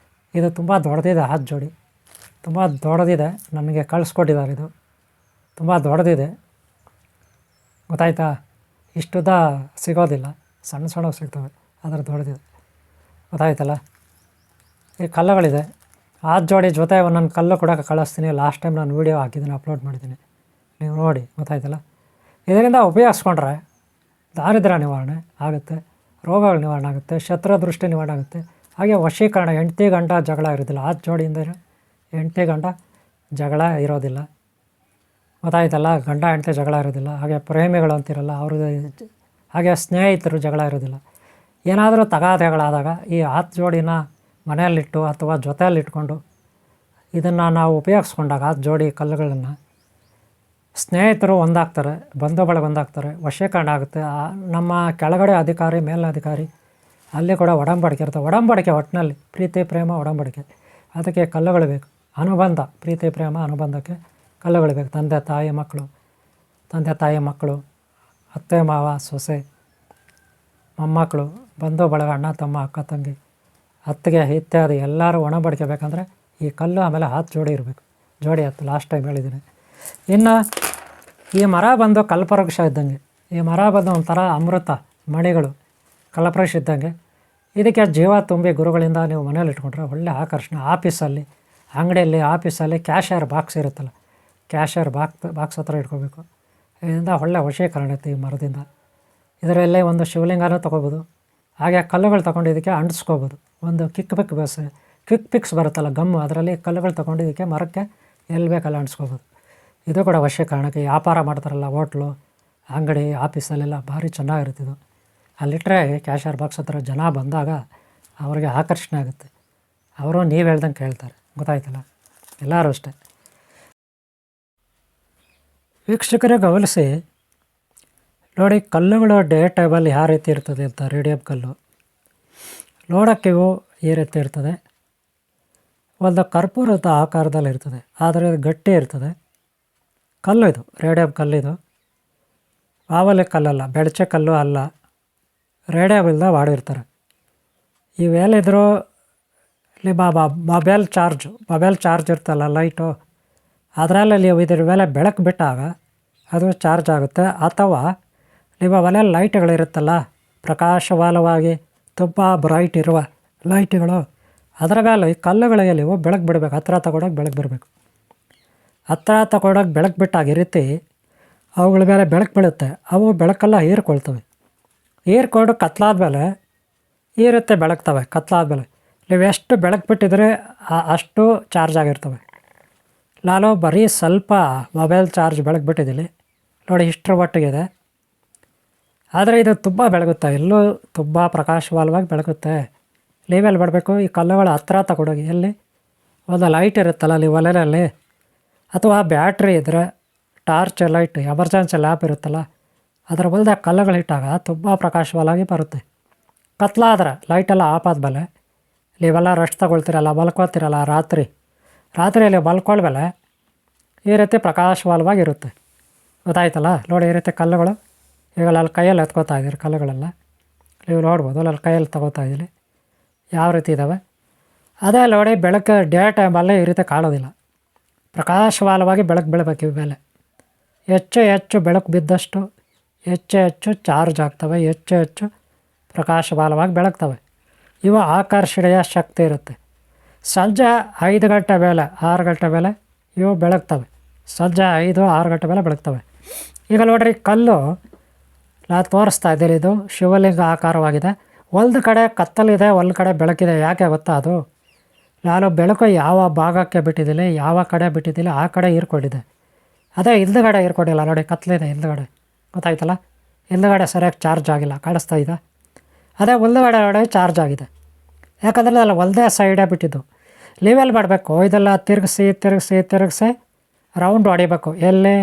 S1: ಇದು ತುಂಬ ದೊಡ್ಡದಿದೆ, ಹಾತ್ ಜೋಡಿ ತುಂಬ ದೊಡ್ಡದಿದೆ, ನನಗೆ ಕಳಿಸ್ಕೊಟ್ಟಿದ್ದಾರೆ. ಇದು ತುಂಬ ದೊಡ್ಡದಿದೆ, ಗೊತ್ತಾಯ್ತಾ? ಇಷ್ಟುದ್ದ ಸಿಗೋದಿಲ್ಲ, ಸಣ್ಣ ಸಣ್ಣ ಸಿಗ್ತವೆ, ಅದರ ದೊಡ್ಡದಿದೆ. ಗೊತ್ತಾಯ್ತಲ್ಲ? ಈ ಕಲ್ಲುಗಳಿದೆ, ಹಾತ್ ಜೋಡಿ ಜೊತೆ ಒಂದೊಂದು ಕಲ್ಲು ಕೂಡ ಕಳಿಸ್ತೀನಿ. ಲಾಸ್ಟ್ ಟೈಮ್ ನಾನು ವೀಡಿಯೋ ಹಾಕಿದ್ದೀನಿ, ಅಪ್ಲೋಡ್ ಮಾಡಿದ್ದೀನಿ, ನೀವು ನೋಡಿ. ಗೊತ್ತಾಯ್ತಲ್ಲ? ಇದರಿಂದ ಉಪಯೋಗಿಸ್ಕೊಂಡ್ರೆ ದಾರಿದ್ರ್ಯ ನಿವಾರಣೆ ಆಗುತ್ತೆ, ರೋಗಗಳ ನಿವಾರಣೆ ಆಗುತ್ತೆ, ಶತ್ರು ದೃಷ್ಟಿ ನಿವಾರಣೆ ಆಗುತ್ತೆ. ಹಾಗೆ ವಶೀಕರಣ, ಹೆಂಡತಿ ಗಂಡ ಜಗಳ ಇರೋದಿಲ್ಲ. ಹಾತ್ ಜೋಡಿಯಿಂದ ಹೆಂಡತಿ ಗಂಡ ಜಗಳ ಇರೋದಿಲ್ಲ. ಗೊತ್ತಾಯ್ತಲ್ಲ? ಗಂಡ ಹೆಂಡತಿ ಜಗಳ ಇರೋದಿಲ್ಲ. ಹಾಗೆ ಪ್ರೇಮಿಗಳು ಅಂತಿರಲ್ಲ ಅವ್ರದ್ದು, ಹಾಗೆ ಸ್ನೇಹಿತರು ಜಗಳ ಇರೋದಿಲ್ಲ. ಏನಾದರೂ ತಗಾದೆಗಳಾದಾಗ ಈ ಹಾತ್ ಜೋಡಿನ ಮನೆಯಲ್ಲಿಟ್ಟು ಅಥವಾ ಜೊತೆಯಲ್ಲಿಟ್ಕೊಂಡು ಇದನ್ನು ನಾವು ಉಪಯೋಗಿಸ್ಕೊಂಡಾಗ ಹಾತ್ ಜೋಡಿ ಕಲ್ಲುಗಳನ್ನು ಸ್ನೇಹಿತರು ಒಂದಾಗ್ತಾರೆ, ಬಂಧು ಬಳಗ ಒಂದಾಗ್ತಾರೆ, ವಶೀಕರಣ ಆಗುತ್ತೆ. ನಮ್ಮ ಕೆಳಗಡೆ ಅಧಿಕಾರಿ, ಮೇಲಧಿಕಾರಿ, ಅಲ್ಲಿ ಕೂಡ ಒಡಂಬಡಿಕೆ ಇರುತ್ತೆ. ಒಡಂಬಡಿಕೆ, ಒಟ್ಟಿನಲ್ಲಿ ಪ್ರೀತಿ ಪ್ರೇಮ ಒಡಂಬಡಿಕೆ, ಅದಕ್ಕೆ ಕಲ್ಲುಗಳು ಬೇಕು. ಅನುಬಂಧ, ಪ್ರೀತಿ ಪ್ರೇಮ ಅನುಬಂಧಕ್ಕೆ ಕಲ್ಲುಗಳು ಬೇಕು. ತಂದೆ ತಾಯಿ ಮಕ್ಕಳು, ಅತ್ತೆ ಮಾವ ಸೊಸೆ, ಮೊಮ್ಮಕ್ಕಳು, ಬಂಧು ಬಳಗ, ಅಣ್ಣ ತಮ್ಮ, ಅಕ್ಕ ತಂಗಿ, ಅತ್ತಿಗೆ ಇತ್ಯಾದಿ ಎಲ್ಲರೂ ಒಡಂಬಡಿಕೆ ಬೇಕಂದರೆ ಈ ಕಲ್ಲು ಆಮೇಲೆ ಹಾತ್ ಜೋಡಿ ಇರಬೇಕು. ಜೋಡಿ ಹತ್ತು ಲಾಸ್ಟ್ ಟೈಮ್ ಹೇಳಿದ್ದೀನಿ. ಇನ್ನು ಈ ಮರ ಬಂದು ಕಲ್ಪವೃಕ್ಷ ಇದ್ದಂಗೆ, ಈ ಮರ ಬಂದು ಒಂಥರ ಅಮೃತ ಮಣಿಗಳು, ಕಲ್ಪವೃಕ್ಷ ಇದ್ದಂಗೆ. ಇದಕ್ಕೆ ಜೀವ ತುಂಬಿ ಗುರುಗಳಿಂದ ನೀವು ಮನೇಲಿ ಇಟ್ಕೊಂಡ್ರೆ ಒಳ್ಳೆ ಆಕರ್ಷಣೆ. ಆಫೀಸಲ್ಲಿ, ಅಂಗಡಿಯಲ್ಲಿ, ಆಫೀಸಲ್ಲಿ ಕ್ಯಾಶಿಯರ್ ಬಾಕ್ಸ್ ಇರುತ್ತಲ್ಲ, ಕ್ಯಾಶಿಯರ್ ಬಾಕ್ಸ್ ಹತ್ರ ಇಟ್ಕೋಬೇಕು. ಇದರಿಂದ ಒಳ್ಳೆ ವಶೀಕರಣ ಇರುತ್ತೆ ಈ ಮರದಿಂದ. ಇದರಲ್ಲೇ ಒಂದು ಶಿವಲಿಂಗನೂ ತೊಗೋಬೋದು. ಹಾಗೆ ಕಲ್ಲುಗಳು ತೊಗೊಂಡು ಇದಕ್ಕೆ ಅಂಟಿಸ್ಕೋಬೋದು. ಒಂದು ಕ್ವಿಕ್ ಪಿಕ್ಸ್ ಬರುತ್ತಲ್ಲ ಗಮ್ಮು, ಅದರಲ್ಲಿ ಕಲ್ಲುಗಳು ತೊಗೊಂಡು ಇದಕ್ಕೆ ಮರಕ್ಕೆ ಎಲ್ಲಿ ಬೇಕಲ್ಲ ಅಂಟಿಸ್ಕೋಬೋದು. ಇದು ಕೂಡ ವಶೀಕರಣಕ್ಕೆ. ವ್ಯಾಪಾರ ಮಾಡ್ತಾರಲ್ಲ, ಹೋಟ್ಲು, ಅಂಗಡಿ, ಆಫೀಸಲ್ಲೆಲ್ಲ ಭಾರಿ ಚೆನ್ನಾಗಿರುತ್ತೆ ಇದು. ಅಲ್ಲಿಟ್ಟರೆ ಕ್ಯಾಶಿಯರ್ ಬಾಕ್ಸ್ ಹತ್ರ ಜನ ಬಂದಾಗ ಅವ್ರಿಗೆ ಆಕರ್ಷಣೆ ಆಗುತ್ತೆ, ಅವರು ನೀವು ಹೇಳ್ದಂಗೆ ಕೇಳ್ತಾರೆ. ಗೊತ್ತಾಯ್ತಲ್ಲ? ಎಲ್ಲರೂ ಅಷ್ಟೇ. ವೀಕ್ಷಕರೇ ಗಮನಿಸಿ ನೋಡಿ, ಕಲ್ಲುಗಳು ಡೇ ಟೈಮಲ್ಲಿ ಯಾವ ರೀತಿ ಇರ್ತದೆ ಅಂತ. ರೇಡಿಯಂ ಕಲ್ಲು ನೋಡೋಕ್ಕೆ ಇವು ಈ ರೀತಿ ಇರ್ತದೆ, ಒಂದು ಕರ್ಪೂರದ ಆಕಾರದಲ್ಲಿ ಇರ್ತದೆ, ಆದರೆ ಇದು ಗಟ್ಟಿ ಇರ್ತದೆ. ಕಲ್ಲು ಇದು, ರೇಡಿಯಂ ಕಲ್ಲಿದು, ಮಾಮೂಲಿ ಕಲ್ಲಲ್ಲ, ಬೆಳಚೆ ಕಲ್ಲು ಅಲ್ಲ, ರೇಡಿಯಂ ಇಲ್ಲದೆ ಮಾಡಿರ್ತಾರೆ. ಇವೇನಿದ್ರು ನಿಮ್ಮ ಮೊಬೈಲ್ ಚಾರ್ಜ್ ಇರ್ತಲ್ಲ, ಲೈಟು, ಅದರಲ್ಲಿ ನೀವು ಇದ್ರ ಮೇಲೆ ಬೆಳಕು ಬಿಟ್ಟಾಗ ಅದು ಚಾರ್ಜ್ ಆಗುತ್ತೆ. ಅಥವಾ ನಿಮ್ಮ ಮನೆಯಲ್ಲಿ ಲೈಟ್ಗಳಿರುತ್ತಲ್ಲ, ಪ್ರಕಾಶಮಾನವಾಗಿ ತುಂಬ ಬ್ರೈಟ್ ಇರುವ ಲೈಟ್ಗಳು, ಅದರ ಮೇಲೆ ಈ ಕಲ್ಲುಗಳಿಗೆ ನೀವು ಬೆಳಕು ಬಿಡಬೇಕು. ಹತ್ತಿರ ತಗೊಂಡೋಗಿ ಬೆಳಕು ಬರಬೇಕು. ಹತ್ತಿರ ತಗೊಂಡೋಗಿ ಬೆಳಕು ಬಿಟ್ಟಾಗ ಈ ರೀತಿ ಅವುಗಳ ಮೇಲೆ ಬೆಳಕು ಬೀಳುತ್ತೆ. ಅವು ಬೆಳಕೆಲ್ಲ ಹೀರ್ಕೊಳ್ತವೆ. ಹೀರ್ಕೊಂಡು ಕತ್ಲಾದ್ಮೇಲೆ ಈ ರೀತಿ ಬೆಳಗ್ತವೆ. ಕತ್ಲಾದ್ಮೇಲೆ ನೀವು ಎಷ್ಟು ಬೆಳಕು ಬಿಟ್ಟಿದ್ರೆ ಅಷ್ಟು ಚಾರ್ಜ್ ಆಗಿರ್ತವೆ. ನಾನು ಬರೀ ಸ್ವಲ್ಪ ಮೊಬೈಲ್ ಚಾರ್ಜ್ ಬೆಳಕು ಬಿಟ್ಟಿದ್ದೀನಿ ನೋಡಿ, ಇಷ್ಟರ ಮಟ್ಟಿಗಿದೆ. ಆದರೆ ಇದು ತುಂಬ ಬೆಳಗುತ್ತೆ, ಎಲ್ಲೂ ತುಂಬ ಪ್ರಕಾಶಮಾನವಾಗಿ ಬೆಳಗುತ್ತೆ. ನೀವೆಲ್ಲಿ ಮಾಡಬೇಕು, ಈ ಕಲ್ಲುಗಳ ಹತ್ತಿರ ತಗೊಂಡೋಗಿ, ಎಲ್ಲಿ ಒಂದು ಲೈಟ್ ಇರುತ್ತಲ್ಲ ಅಲ್ಲಿ ಒಲೆಯಲ್ಲಿ, ಅಥವಾ ಬ್ಯಾಟ್ರಿ ಇದ್ದರೆ ಟಾರ್ಚ್ ಲೈಟ್, ಎಮರ್ಜೆನ್ಸಿ ಲ್ಯಾಂಪ್ ಇರುತ್ತಲ್ಲ, ಅದರ ಬಲ್ದ ಕಲ್ಲುಗಳಿಟ್ಟಾಗ ತುಂಬ ಪ್ರಕಾಶಮಾನವಾಗಿ ಬರುತ್ತೆ. ಕತ್ಲಾದ್ರೆ ಲೈಟೆಲ್ಲ ಆಫ್ ಆದಮೇಲೆ ನೀವೆಲ್ಲ ರೆಸ್ಟ್ ತಗೊಳ್ತೀರಲ್ಲ, ಮಲ್ಕೋತೀರಲ್ಲ, ರಾತ್ರಿಯಲ್ಲಿ ಮಲ್ಕೊಂಡ್ಮೇಲೆ ಈ ರೀತಿ ಪ್ರಕಾಶಮಾನವಾಗಿರುತ್ತೆ. ಗೊತ್ತಾಯ್ತಲ್ಲ? ನೋಡಿ, ಈ ರೀತಿ ಕಲ್ಲುಗಳು ಈಗ ಅಲ್ಲಿ ಕೈಯಲ್ಲಿ ಎತ್ಕೋತಾ ಇದ್ದೀರಿ, ಕಲ್ಲುಗಳೆಲ್ಲ ನೀವು ನೋಡ್ಬೋದು. ಅಲ್ಲಿ ಕೈಯಲ್ಲಿ ತಗೋತಾ ಇದ್ದೀನಿ. ಯಾವ ರೀತಿ ಇದ್ದಾವೆ. ಅದೇ ನೋಡಿ ಬೆಳಕು ಡೇ ಟೈಮಲ್ಲೇ ಈ ರೀತಿ ಕಾಣೋದಿಲ್ಲ. ಪ್ರಕಾಶಮಾನವಾಗಿ ಬೆಳಕು ಬೀಳಬೇಕು ಇವ ಮೇಲೆ. ಹೆಚ್ಚು ಹೆಚ್ಚು ಬೆಳಕು ಬಿದ್ದಷ್ಟು ಹೆಚ್ಚು ಹೆಚ್ಚು ಚಾರ್ಜ್ ಆಗ್ತವೆ, ಹೆಚ್ಚು ಹೆಚ್ಚು ಪ್ರಕಾಶಮಾನವಾಗಿ ಬೆಳಗ್ತವೆ. ಇವು ಆಕರ್ಷಣೆಯ ಶಕ್ತಿ ಇರುತ್ತೆ. ಸಂಜೆ 5 ಗಂಟೆ ಮೇಲೆ 6 ಗಂಟೆ ಮೇಲೆ ಇವು ಬೆಳಗ್ತವೆ. ಸಂಜೆ 5-6 ಗಂಟೆ ಮೇಲೆ ಬೆಳಗ್ತವೆ. ಈಗ ನೋಡಿರಿ, ಕಲ್ಲು ನಾನು ತೋರಿಸ್ತಾ ಇದ್ದೀನಿ, ಇದು ಶಿವಲಿಂಗ ಆಕಾರವಾಗಿದೆ. ಒಂದು ಕಡೆ ಕತ್ತಲಿದೆ, ಒಂದು ಕಡೆ ಬೆಳಕಿದೆ. ಯಾಕೆ ಗೊತ್ತಾ? ಅದು ನಾನು ಬೆಳಕು ಯಾವ ಭಾಗಕ್ಕೆ ಬಿಟ್ಟಿದ್ದೀನಿ, ಯಾವ ಕಡೆ ಬಿಟ್ಟಿದ್ದೀನಿ ಆ ಕಡೆ ಹೀರ್ಕೊಂಡಿದ್ದೆ. ಅದೇ ಹಿಂದುಗಡೆ ಹೀರ್ಕೊಂಡಿಲ್ಲ ನೋಡಿ, ಕತ್ತಲಿದೆ ಹಿಂದುಗಡೆ, ಗೊತ್ತಾಯ್ತಲ್ಲ? ಹಿಂದುಗಡೆ ಸರಿಯಾಗಿ ಚಾರ್ಜ್ ಆಗಿಲ್ಲ, ಕಾಣಿಸ್ತಾ ಇದೆ. ಅದೇ ಮುಂದುಗಡೆ ನೋಡಿ ಚಾರ್ಜ್ ಆಗಿದೆ. ಯಾಕಂದರೆ ಅಲ್ಲಿ ಒಂದೇ ಸೈಡೇ ಬಿಟ್ಟಿದ್ದು. ನೀವೆಲ್ಲಿ ಮಾಡಬೇಕು, ಇದೆಲ್ಲ ತಿರುಗಿಸಿ ರೌಂಡ್ ಹೊಡಿಬೇಕು. ಎಲ್ಲಿ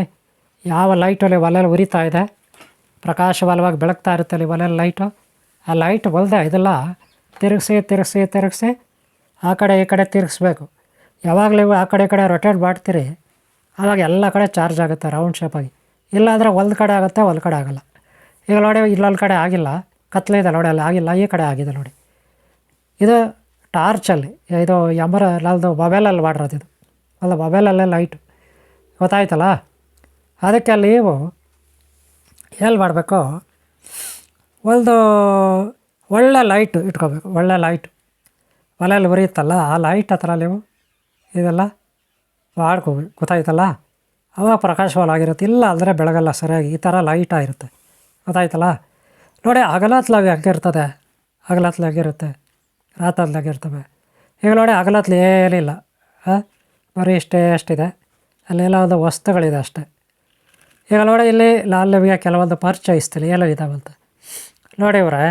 S1: ಯಾವ ಲೈಟಲ್ಲಿ ಒಲೆಯಲ್ಲಿ ಉರಿತಾ ಇದೆ, ಪ್ರಕಾಶಮಾನವಾಗಿ ಬೆಳಗ್ತಾ ಇರುತ್ತೆ ಅಲ್ಲಿ ಒಲೆಯಲ್ಲಿ ಲೈಟು, ಆ ಲೈಟ್ ಒಲ್ದೆ ಇದೆಲ್ಲ ತಿರುಗಿಸಿ ಆ ಕಡೆ ಈ ಕಡೆ ತಿರುಗಿಸ್ಬೇಕು. ಯಾವಾಗ ನೀವು ಆ ಕಡೆ ಈ ಕಡೆ ರೊಟೇಟ್ ಮಾಡ್ತೀರಿ ಆವಾಗ ಎಲ್ಲ ಕಡೆ ಚಾರ್ಜ್ ಆಗುತ್ತೆ ರೌಂಡ್ ಶೇಪಾಗಿ. ಇಲ್ಲಾಂದರೆ ಒಂದು ಕಡೆ ಆಗುತ್ತೆ, ಒಂದು ಕಡೆ ಆಗೋಲ್ಲ. ಈಗ ನೋಡಿ, ಇಲ್ಲೊಂದು ಕಡೆ ಆಗಿಲ್ಲ, ಕತ್ಲಿದೆ ನೋಡಿ, ಅಲ್ಲಿ ಆಗಿಲ್ಲ, ಈ ಕಡೆ ಆಗಿದೆ ನೋಡಿ. ಇದು ಟಾರ್ಚಲ್ಲಿ, ಇದು ನಮ್ಮದು ಮೊಬೈಲಲ್ಲಿ ಮಾಡಿರೋದು ಇದು, ಅಲ್ಲ ಮೊಬೈಲಲ್ಲೇ ಲೈಟು, ಗೊತ್ತಾಯ್ತಲ್ಲ? ಅದಕ್ಕೆ ಅಲ್ಲಿ ನೀವು ಎಲ್ಲಿ ಮಾಡಬೇಕು, ಒಂದು ಒಳ್ಳೆ ಲೈಟು ಇಟ್ಕೋಬೇಕು. ಒಳ್ಳೆ ಲೈಟು ಒಲೆಯಲ್ಲಿ ಉರಿಯುತ್ತಲ್ಲ, ಆ ಲೈಟ್ ಹತ್ರ ನೀವು ಇದೆಲ್ಲ ಮಾಡ್ಕೋಬೇಕು, ಗೊತ್ತಾಯ್ತಲ್ಲ? ಅವಾಗ ಪ್ರಕಾಶವಾಗಿರುತ್ತೆ. ಇಲ್ಲ ಅಂದರೆ ಬೆಳಗಲ್ಲ ಸರಿಯಾಗಿ. ಈ ಥರ ಲೈಟಾಗಿರುತ್ತೆ, ಗೊತ್ತಾಯ್ತಲ್ಲ? ನೋಡಿ, ಹಗಲತ್ಲಾಗಿ ಹಂಗಿರ್ತದೆ, ಹಗಲತ್ಲಾಗಿ ಹಂಗಿರುತ್ತೆ, ರಾತ್ರಿಲಾಗಿ ಇರ್ತವೆ. ಈಗ ನೋಡಿ, ಹಗಲತ್ಲಿ ಏನಿಲ್ಲ, ಬರೀ ಎಷ್ಟಿದೆ, ಅಲ್ಲೆಲ್ಲ ಒಂದು ವಸ್ತುಗಳಿದೆ ಅಷ್ಟೇ. ಈಗ ನೋಡಿ, ಇಲ್ಲಿ ನಾನು ನಿಮಗೆ ಕೆಲವೊಂದು ಪರಿಚಯಿಸ್ತೀನಿ ಏನಿದಾವಂತ ನೋಡಿ. ಇವರೇ,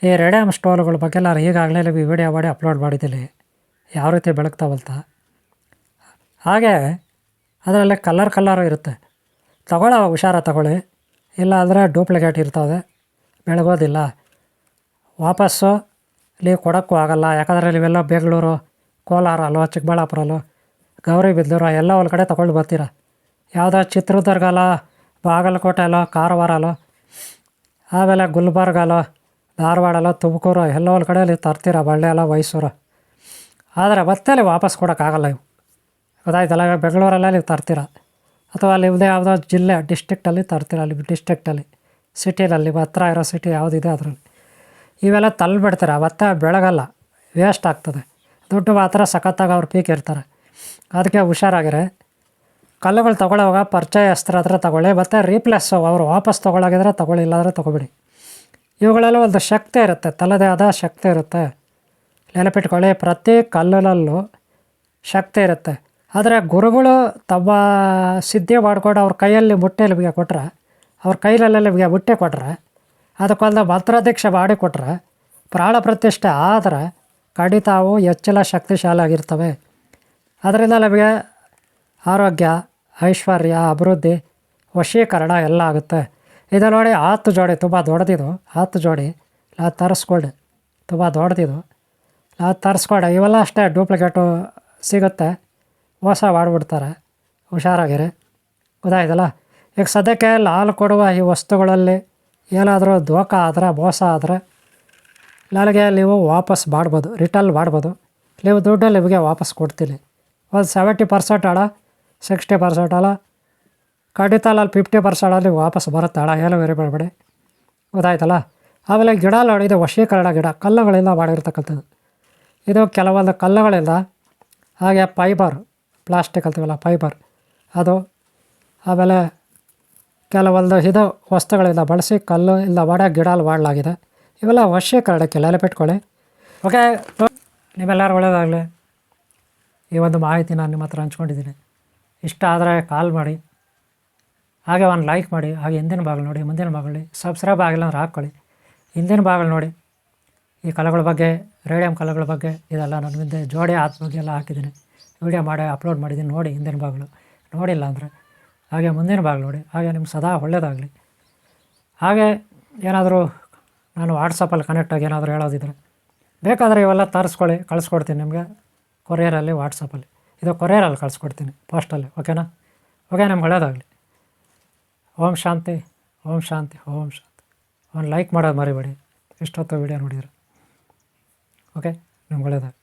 S1: ಈ ರೇಡಿಯಮ್ ಸ್ಟೋನ್ಗಳ ಬಗ್ಗೆ ನಾನು ಈಗಾಗಲೇ ನಿಮಗೆ ವಿಡಿಯೋ ಮಾಡಿ ಅಪ್ಲೋಡ್ ಮಾಡಿದ್ದೀನಿ, ಯಾವ ರೀತಿ ಬೆಳಗ್ತಾವಂತ. ಹಾಗೆ ಅದರಲ್ಲಿ ಕಲರು ಇರುತ್ತೆ. ತಗೊಳ್ಳೋ ಹುಷಾರ ತಗೊಳ್ಳಿ, ಇಲ್ಲ ಅಂದರೆ ಡೂಪ್ಲಿಕೇಟ್ ಇರ್ತವೆ, ಬೆಳಗೋದಿಲ್ಲ. ವಾಪಸ್ಸು ನೀವು ಕೊಡೋಕ್ಕೂ ಆಗೋಲ್ಲ. ಯಾಕಂದರೆ ನೀವೆಲ್ಲ ಬೆಂಗಳೂರು, ಕೋಲಾರ ಅಲ್ಲೋ, ಚಿಕ್ಕಬಳ್ಳಾಪುರ ಅಲ್ಲೋ, ಗೌರಿಬಿದನೂರು ಎಲ್ಲ ಒಂದು ಕಡೆ ತೊಗೊಂಡು ಬರ್ತೀರ. ಯಾವುದೋ ಚಿತ್ರದುರ್ಗ ಅಲ್ಲೋ, ಬಾಗಲಕೋಟೆ ಅಲ್ಲೋ, ಕಾರವಾರ ಅಲ್ಲೋ, ಆಮೇಲೆ ಗುಲ್ಬರ್ಗ ಅಲ್ಲೋ, ಧಾರವಾಡ ಅಲ್ಲೋ, ತುಮಕೂರು ಎಲ್ಲ ಒಂದು ಕಡೆ ನೀವು ತರ್ತೀರ, ಬಳ್ಳಿ ಅಲ್ಲ, ಮೈಸೂರು. ಆದರೆ ಮತ್ತೆ ನೀವು ವಾಪಸ್ ಕೊಡೋಕ್ಕಾಗಲ್ಲ ಇವು, ಗೊತ್ತಾಯ್ತಲ್ಲ? ಇವಾಗ ಬೆಂಗಳೂರಲ್ಲೇ ನೀವು ತರ್ತೀರ, ಅಥವಾ ನಿಮ್ಮದೇ ಯಾವುದೋ ಜಿಲ್ಲೆ ಡಿಸ್ಟ್ರಿಕ್ಟಲ್ಲಿ ತರ್ತೀರ, ಅಲ್ಲಿ ಡಿಸ್ಟ್ರಿಕ್ಟಲ್ಲಿ ಸಿಟಿನಲ್ಲಿ ಹತ್ರ ಇರೋ ಸಿಟಿ ಯಾವುದಿದೆ ಅದರಲ್ಲಿ ಇವೆಲ್ಲ ತಳ್ಳಿಬಿಡ್ತಾರೆ. ಮತ್ತೆ ಬೆಳಗಲ್ಲ, ವೇಸ್ಟ್ ಆಗ್ತದೆ. ದುಡ್ಡು ಮಾತ್ರ ಸಖತ್ತಾಗಿ ಅವ್ರು ಪೀಕಿರ್ತಾರೆ. ಅದಕ್ಕೆ ಹುಷಾರಾಗಿರೆ. ಕಲ್ಲುಗಳು ತೊಗೊಳ್ಳೋವಾಗ ಪರಿಚಯಸ್ಥರ ಹತ್ರ ತೊಗೊಳ್ಳಿ. ಮತ್ತು ರೀಪ್ಲೇಸು ಅವರು ವಾಪಸ್ ತೊಗೊಳಗಿದ್ರೆ ತೊಗೊಳ್ಳಿ, ಇಲ್ಲಾಂದರೆ ತೊಗೊಬಿಡಿ. ಇವುಗಳೆಲ್ಲ ಒಂದು ಶಕ್ತಿ ಇರುತ್ತೆ, ತನ್ನದೇ ಆದ ಶಕ್ತಿ ಇರುತ್ತೆ. ನೆನಪಿಟ್ಕೊಳ್ಳಿ, ಪ್ರತಿ ಕಲ್ಲಲ್ಲೂ ಶಕ್ತಿ ಇರುತ್ತೆ. ಆದರೆ ಗುರುಗಳು ತಮ್ಮ ಸಿದ್ಧಿ ಮಾಡಿಕೊಂಡು ಅವ್ರ ಕೈಯಲ್ಲಿ ಮುಟ್ಟೆ ನಿಮಗೆ ಕೊಟ್ಟರೆ, ಅವ್ರ ಕೈಯಲ್ಲೆಲ್ಲ ನಿಮಗೆ ಮುಟ್ಟೆ ಕೊಟ್ಟರೆ, ಅದಕ್ಕೊಂದು ಮಂತ್ರದೀಕ್ಷೆ ಮಾಡಿ ಕೊಟ್ಟರೆ, ಪ್ರಾಣ ಪ್ರತಿಷ್ಠೆ ಆದರೆ ಖಂಡಿತ ಅವು ಹೆಚ್ಚಿನ ಶಕ್ತಿಶಾಲಿಯಾಗಿರ್ತವೆ. ಅದರಿಂದ ನಮಗೆ ಆರೋಗ್ಯ, ಐಶ್ವರ್ಯ, ಅಭಿವೃದ್ಧಿ, ವಶೀಕರಣ ಎಲ್ಲ ಆಗುತ್ತೆ. ಇದು ನೋಡಿ, 10 ಜೋಡಿ ತುಂಬ ದೊಡ್ಡದಿದು, 10 ಜೋಡಿ ನಾನು ತರಿಸ್ಕೊಂಡೆ, ತುಂಬ ದೊಡ್ಡದಿದು ನಾನು ತರಿಸ್ಕೊಂಡೆ. ಇವೆಲ್ಲ ಅಷ್ಟೇ ಡೂಪ್ಲಿಕೇಟು ಸಿಗುತ್ತೆ, ಮೋಸ ಮಾಡಿಬಿಡ್ತಾರೆ, ಹುಷಾರಾಗಿರಿ, ಗೊತ್ತಾಯ್ತಲ್ಲ? ಈಗ ಸದ್ಯಕ್ಕೆ ನಾನು ಕೊಡುವ ಈ ವಸ್ತುಗಳಲ್ಲಿ ಏನಾದರೂ ದೋಖ ಆದರೆ, ಮೋಸ ಆದರೆ ನನಗೆ ನೀವು ವಾಪಸ್ ಮಾಡ್ಬೋದು, ರಿಟರ್ನ್ ಮಾಡ್ಬೋದು. ನೀವು ದುಡ್ಡು ನಿಮಗೆ ವಾಪಸ್ ಕೊಡ್ತೀನಿ. ಒಂದು 70% ಹಣ, 60% ಅಲ್ಲ, ಖಂಡಿತ ಅಲ್ಲಿ 50% ನೀವು ವಾಪಸ್ ಬರುತ್ತೆ ಹಣ, ಏನು ವೇರಿ ಮಾಡಬೇಡಿ, ಗೊತ್ತಾಯ್ತಲ್ಲ? ಆಮೇಲೆ ಗಿಡ ನೋಡಿ, ಇದು ವಶೀಕರಣ ಗಿಡ, ಕಲ್ಲುಗಳಿಂದ ಮಾಡಿರ್ತಕ್ಕಂಥದ್ದು. ಇದು ಕೆಲವೊಂದು ಕಲ್ಲುಗಳಿಂದ, ಹಾಗೆ ಫೈಬರ್, ಪ್ಲಾಸ್ಟಿಕ್ ಅಂತೀವಲ್ಲ ಫೈಬರ್ ಅದು, ಆಮೇಲೆ ಕೆಲವೊಂದು ಇದು ವಸ್ತುಗಳಿಂದ ಬಳಸಿ ಕಲ್ಲು ಇಲ್ಲ ಮಾಡಿ ಗಿಡಲ್ಲಿ ಮಾಡಲಾಗಿದೆ. ಇವೆಲ್ಲ ವಶೀಕರಣಕ್ಕೆ ನೆನಪಿಟ್ಕೊಳ್ಳಿ. ಓಕೆ, ನೀವೆಲ್ಲರೂ ಒಳ್ಳೆಯದಾಗಲಿ. ಈ ಒಂದು ಮಾಹಿತಿ ನಾನು ನಿಮ್ಮ ಹತ್ರ ಹಂಚ್ಕೊಂಡಿದ್ದೀನಿ. ಇಷ್ಟ ಆದರೆ ಕಾಲ್ ಮಾಡಿ, ಹಾಗೆ ಒಂದು ಲೈಕ್ ಮಾಡಿ, ಹಾಗೆ ಹಿಂದಿನ ಭಾಗ ನೋಡಿ, ಮುಂದಿನ ಭಾಗ ನೋಡಿ, ಸಬ್ಸ್ಕ್ರೈಬ್ ಆಗಿಲ್ಲ ಅಂದ್ರೆ ಹಾಕ್ಕೊಳ್ಳಿ. ಹಿಂದಿನ ಭಾಗಗಳು ನೋಡಿ, ಈ ಕಲೆಗಳ ಬಗ್ಗೆ, ರೇಡಿಯಂ ಕಲೆಗಳ ಬಗ್ಗೆ ಇದೆಲ್ಲ ನನ್ನ ಮುಂದೆ ಜೋಡಿ ಆದ ಬಗ್ಗೆ ಎಲ್ಲ ಹಾಕಿದ್ದೀನಿ, ವಿಡಿಯೋ ಮಾಡಿ ಅಪ್ಲೋಡ್ ಮಾಡಿದ್ದೀನಿ. ನೋಡಿ ಹಿಂದಿನ ಭಾಗಗಳು, ನೋಡಿಲ್ಲ ಅಂದರೆ ಹಾಗೆ ಮುಂದಿನ ಭಾಗ ನೋಡಿ. ಹಾಗೆ ನಿಮ್ಗೆ ಸದಾ ಒಳ್ಳೆಯದಾಗಲಿ. ಹಾಗೆ ಏನಾದರೂ ನಾನು ವಾಟ್ಸಪ್ಪಲ್ಲಿ ಕನೆಕ್ಟಾಗಿ ಏನಾದರೂ ಹೇಳೋದಿದ್ರೆ ಬೇಕಾದರೆ ಇವೆಲ್ಲ ತರಿಸ್ಕೊಳ್ಳಿ, ಕಳಿಸ್ಕೊಡ್ತೀನಿ ನಿಮಗೆ ಕೊರಿಯರಲ್ಲಿ, ವಾಟ್ಸಪ್ಪಲ್ಲಿ. ಇದು ಕೊರಿಯರಲ್ಲಿ ಕಳಿಸ್ಕೊಡ್ತೀನಿ, ಪೋಸ್ಟಲ್ಲಿ. ಓಕೆನಾ? ಓಕೆ, ನಮ್ಗೆ ಒಳ್ಳೆಯದಾಗಲಿ. ಓಂ ಶಾಂತಿ, ಓಂ ಶಾಂತಿ, ಓಂ ಶಾಂತಿ. ಒಂದು ಲೈಕ್ ಮಾಡೋದು ಮರಿಬೇಡಿ ಇಷ್ಟೊತ್ತು ವಿಡಿಯೋ ನೋಡಿದರೆ. ಓಕೆ, ನಮ್ಗೆ ಒಳ್ಳೆಯದಾಗ.